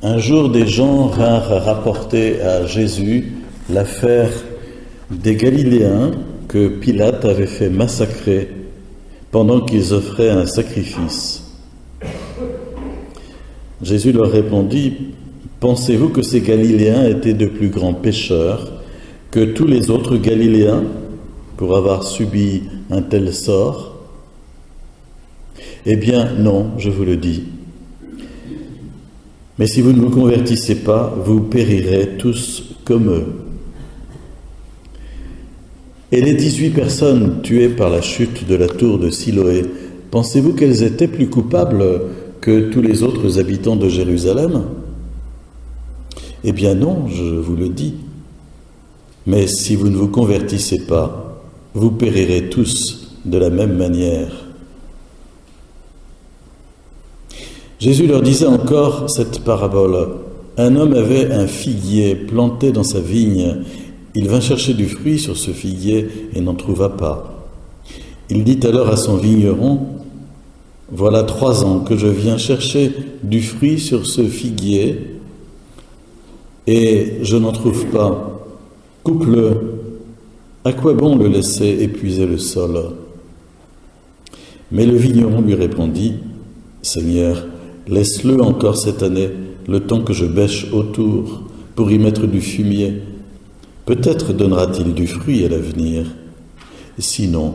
Un jour, des gens vinrent rapporter à Jésus l'affaire des Galiléens que Pilate avait fait massacrer pendant qu'ils offraient un sacrifice. Jésus leur répondit : « Pensez-vous que ces Galiléens étaient de plus grands pécheurs que tous les autres Galiléens pour avoir subi un tel sort ? Eh bien, non, je vous le dis. Mais si vous ne vous convertissez pas, vous périrez tous comme eux. » Et les 18 personnes tuées par la chute de la tour de Siloé, pensez-vous qu'elles étaient plus coupables que tous les autres habitants de Jérusalem ? Eh bien non, je vous le dis. Mais si vous ne vous convertissez pas, vous périrez tous de la même manière. Jésus leur disait encore cette parabole. Un homme avait un figuier planté dans sa vigne. Il vint chercher du fruit sur ce figuier et n'en trouva pas. Il dit alors à son vigneron : « Voilà 3 ans que je viens chercher du fruit sur ce figuier et je n'en trouve pas. Coupe-le. À quoi bon le laisser épuiser le sol ? » Mais le vigneron lui répondit : « Seigneur, laisse-le encore cette année, le temps que je bêche autour, pour y mettre du fumier. Peut-être donnera-t-il du fruit à l'avenir. Sinon,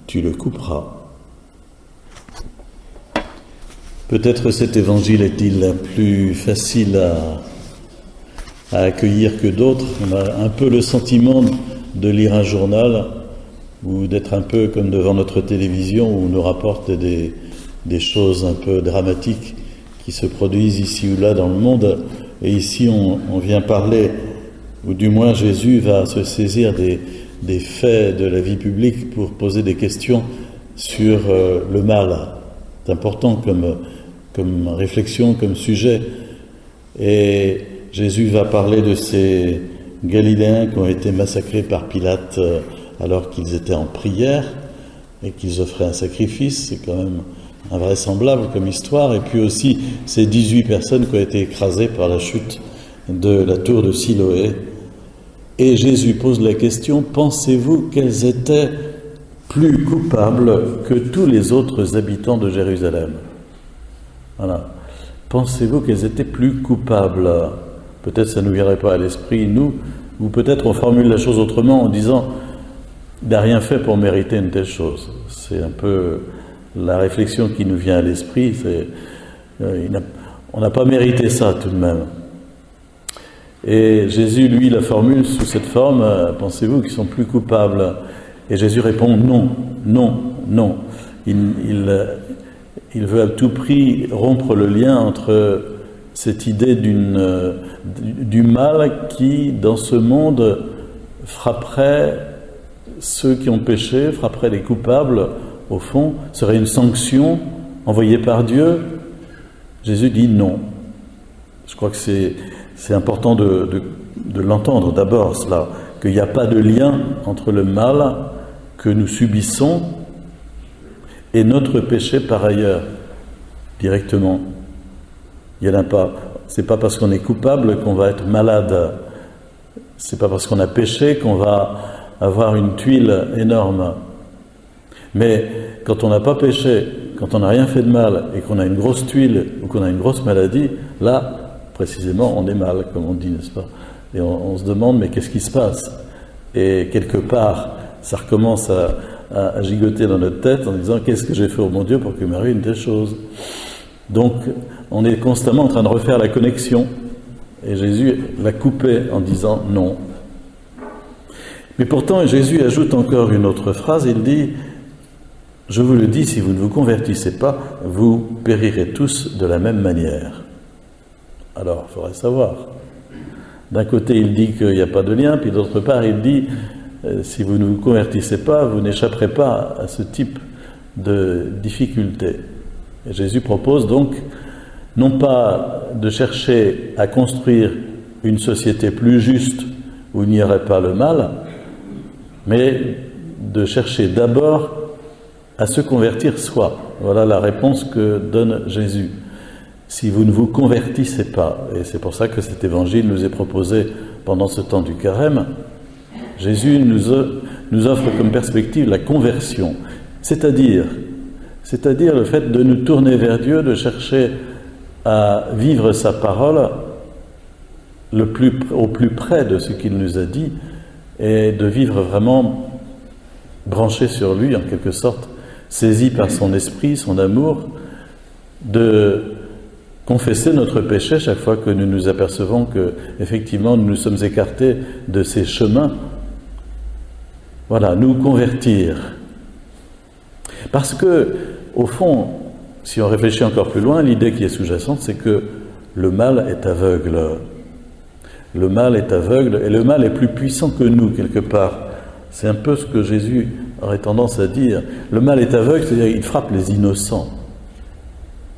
tu le couperas. » Peut-être cet évangile est-il plus facile à accueillir que d'autres. On a un peu le sentiment de lire un journal ou d'être un peu comme devant notre télévision où on nous rapporte des choses un peu dramatiques qui se produisent ici ou là dans le monde. Et ici, on vient parler, ou du moins Jésus va se saisir des faits de la vie publique pour poser des questions sur le mal. C'est important comme réflexion, comme sujet. Et Jésus va parler de ces Galiléens qui ont été massacrés par Pilate alors qu'ils étaient en prière et qu'ils offraient un sacrifice. C'est quand même invraisemblable comme histoire. Et puis aussi ces 18 personnes qui ont été écrasées par la chute de la tour de Siloé. Et Jésus pose la question : pensez-vous qu'elles étaient plus coupables que tous les autres habitants de Jérusalem ? Voilà. Pensez-vous qu'elles étaient plus coupables ? Peut-être ça ne nous viendrait pas à l'esprit, nous, ou peut-être on formule la chose autrement en disant : il n'a rien fait pour mériter une telle chose. C'est un peu la réflexion qui nous vient à l'esprit. On n'a pas mérité ça tout de même. Et Jésus, lui, la formule sous cette forme : pensez-vous qu'ils sont plus coupables ? Et Jésus répond : non, non, non. Il veut à tout prix rompre le lien entre cette idée du mal qui, dans ce monde, frapperait ceux qui ont péché, frapperait les coupables, au fond, serait une sanction envoyée par Dieu. Jésus dit non. Je crois que c'est important de l'entendre d'abord, cela, qu'il n'y a pas de lien entre le mal que nous subissons et notre péché par ailleurs, directement. Il n'y en a pas. C'est pas parce qu'on est coupable qu'on va être malade. C'est pas parce qu'on a péché qu'on va avoir une tuile énorme. Mais quand on n'a pas péché, quand on n'a rien fait de mal et qu'on a une grosse tuile ou qu'on a une grosse maladie, là, précisément, on est mal, comme on dit, n'est-ce pas ? Et on se demande, mais qu'est-ce qui se passe ? Et quelque part, ça recommence à gigoter dans notre tête en disant « Qu'est-ce que j'ai fait au mon Dieu pour qu'il m'arrive une telle chose ?» Donc, on est constamment en train de refaire la connexion. Et Jésus l'a coupé en disant « Non ». Mais pourtant, Jésus ajoute encore une autre phrase, il dit « Je vous le dis, si vous ne vous convertissez pas, vous périrez tous de la même manière. » Alors, il faudrait savoir. D'un côté, il dit qu'il n'y a pas de lien, puis d'autre part, il dit si vous ne vous convertissez pas, vous n'échapperez pas à ce type de difficulté. Et Jésus propose donc, non pas de chercher à construire une société plus juste où il n'y aurait pas le mal, mais de chercher d'abord à se convertir soi. Voilà la réponse que donne Jésus. si vous ne vous convertissez pas. Et c'est pour ça que cet évangile nous est proposé pendant ce temps du carême. Jésus nous offre comme perspective la conversion, c'est-à-dire le fait de nous tourner vers Dieu, de chercher à vivre sa parole au plus près de ce qu'il nous a dit, et de vivre vraiment branché sur lui, en quelque sorte, saisi par son esprit, son amour, de confesser notre péché chaque fois que nous nous apercevons que, effectivement, nous nous sommes écartés de ces chemins. Voilà, nous convertir. Parce que, au fond, si on réfléchit encore plus loin, l'idée qui est sous-jacente, c'est que le mal est aveugle. Le mal est aveugle, et le mal est plus puissant que nous, quelque part. C'est un peu ce que Jésus aurait tendance à dire. Le mal est aveugle, c'est-à-dire qu'il frappe les innocents.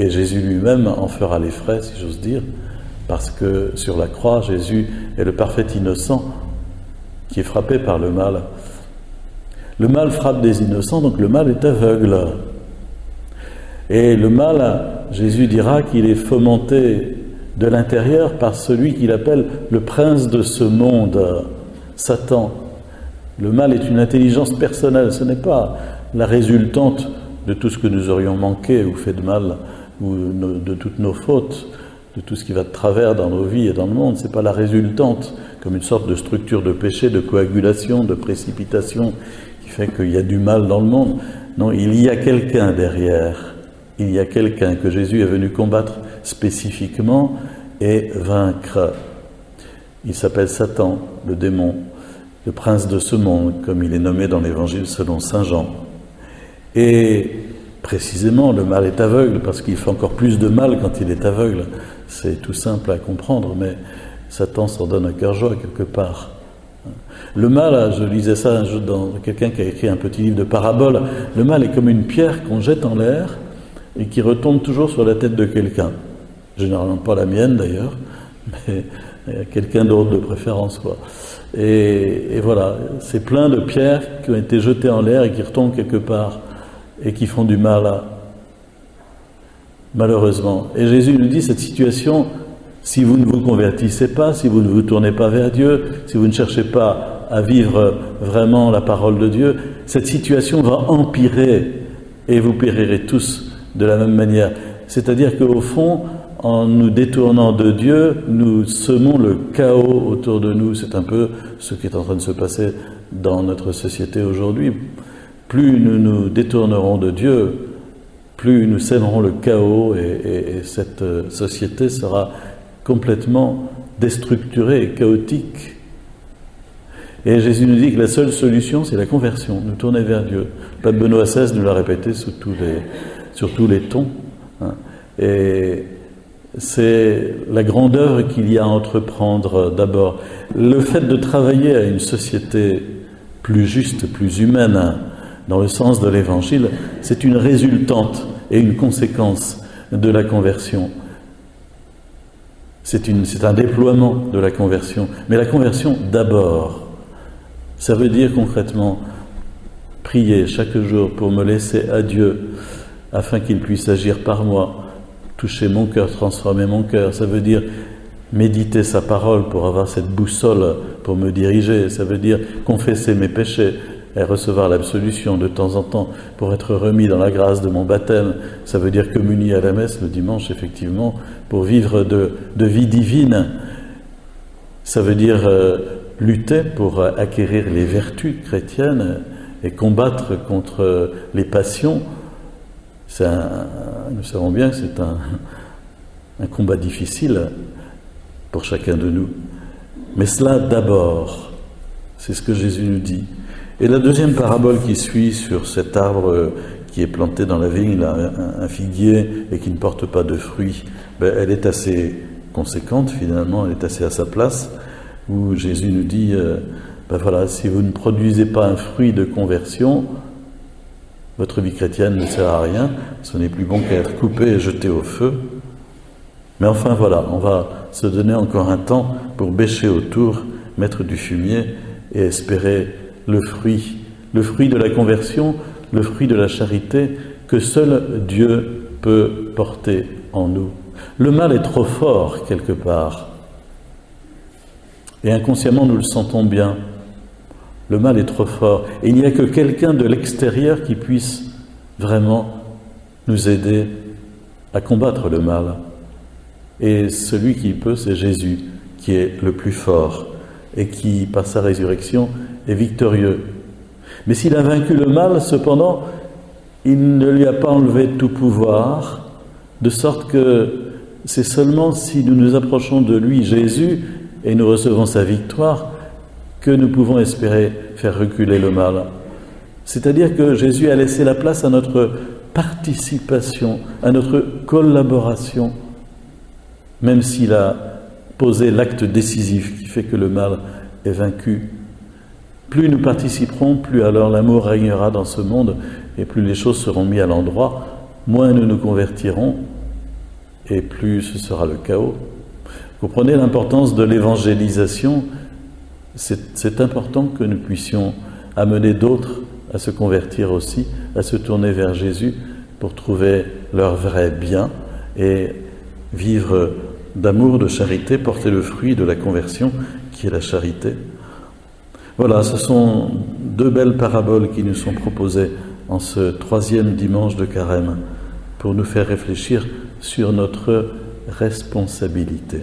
Et Jésus lui-même en fera les frais, si j'ose dire, parce que sur la croix, Jésus est le parfait innocent qui est frappé par le mal. Le mal frappe des innocents, donc le mal est aveugle. Et le mal, Jésus dira qu'il est fomenté de l'intérieur par celui qu'il appelle le prince de ce monde, Satan. Le mal est une intelligence personnelle, ce n'est pas la résultante de tout ce que nous aurions manqué ou fait de mal, ou de toutes nos fautes, de tout ce qui va de travers dans nos vies et dans le monde. Ce n'est pas la résultante, comme une sorte de structure de péché, de coagulation, de précipitation, qui fait qu'il y a du mal dans le monde. Non, il y a quelqu'un derrière. Il y a quelqu'un que Jésus est venu combattre spécifiquement et vaincre. Il s'appelle Satan, le démon, le prince de ce monde, comme il est nommé dans l'Évangile selon saint Jean. Et précisément, le mal est aveugle, parce qu'il fait encore plus de mal quand il est aveugle. C'est tout simple à comprendre, mais Satan s'en donne un cœur joie quelque part. Le mal, je lisais ça un jour dans quelqu'un qui a écrit un petit livre de paraboles, le mal est comme une pierre qu'on jette en l'air et qui retombe toujours sur la tête de quelqu'un. Généralement pas la mienne d'ailleurs, mais quelqu'un d'autre de préférence, quoi. Et voilà, c'est plein de pierres qui ont été jetées en l'air et qui retombent quelque part et qui font du mal, malheureusement. Et Jésus nous dit, cette situation, si vous ne vous convertissez pas, si vous ne vous tournez pas vers Dieu, si vous ne cherchez pas à vivre vraiment la parole de Dieu, cette situation va empirer et vous périrez tous de la même manière. C'est-à-dire qu'au fond, en nous détournant de Dieu, nous semons le chaos autour de nous. C'est un peu ce qui est en train de se passer dans notre société aujourd'hui. Plus nous nous détournerons de Dieu, plus nous sèmerons le chaos et cette société sera complètement déstructurée et chaotique. Et Jésus nous dit que la seule solution, c'est la conversion, nous tourner vers Dieu. Pape Benoît XVI nous l'a répété sur tous les tons. Et c'est la grande œuvre qu'il y a à entreprendre d'abord. Le fait de travailler à une société plus juste, plus humaine, dans le sens de l'Évangile, c'est une résultante et une conséquence de la conversion. C'est un déploiement de la conversion. Mais la conversion d'abord, ça veut dire concrètement prier chaque jour pour me laisser à Dieu afin qu'il puisse agir par moi, toucher mon cœur, transformer mon cœur. Ça veut dire méditer sa parole pour avoir cette boussole pour me diriger. Ça veut dire confesser mes péchés et recevoir l'absolution de temps en temps pour être remis dans la grâce de mon baptême. Ça veut dire communier à la messe le dimanche, effectivement, pour vivre de vie divine. Ça veut dire lutter pour acquérir les vertus chrétiennes et combattre contre les passions. Nous savons bien que c'est un combat difficile pour chacun de nous. Mais cela d'abord, c'est ce que Jésus nous dit. Et la deuxième parabole qui suit sur cet arbre qui est planté dans la vigne, là, un figuier, et qui ne porte pas de fruits, elle est assez conséquente finalement, elle est assez à sa place, où Jésus nous dit, voilà, si vous ne produisez pas un fruit de conversion, votre vie chrétienne ne sert à rien, ce n'est plus bon qu'à être coupé et jeté au feu. Mais enfin voilà, on va se donner encore un temps pour bêcher autour, mettre du fumier et espérer le fruit de la conversion, le fruit de la charité que seul Dieu peut porter en nous. Le mal est trop fort quelque part. Et inconsciemment, nous le sentons bien. Le mal est trop fort. Et il n'y a que quelqu'un de l'extérieur qui puisse vraiment nous aider à combattre le mal. Et celui qui peut, c'est Jésus, qui est le plus fort et qui, par sa résurrection, est victorieux. Mais s'il a vaincu le mal, cependant, il ne lui a pas enlevé tout pouvoir, de sorte que c'est seulement si nous nous approchons de lui, Jésus, et nous recevons sa victoire, que nous pouvons espérer faire reculer le mal. C'est-à-dire que Jésus a laissé la place à notre participation, à notre collaboration, même s'il a posé l'acte décisif qui fait que le mal est vaincu. Plus nous participerons, plus alors l'amour régnera dans ce monde et plus les choses seront mises à l'endroit, moins nous nous convertirons et plus ce sera le chaos. Vous comprenez l'importance de l'évangélisation. C'est important que nous puissions amener d'autres à se convertir aussi, à se tourner vers Jésus pour trouver leur vrai bien et vivre d'amour, de charité, porter le fruit de la conversion qui est la charité. Voilà, ce sont deux belles paraboles qui nous sont proposées en ce 3e dimanche de Carême pour nous faire réfléchir sur notre responsabilité.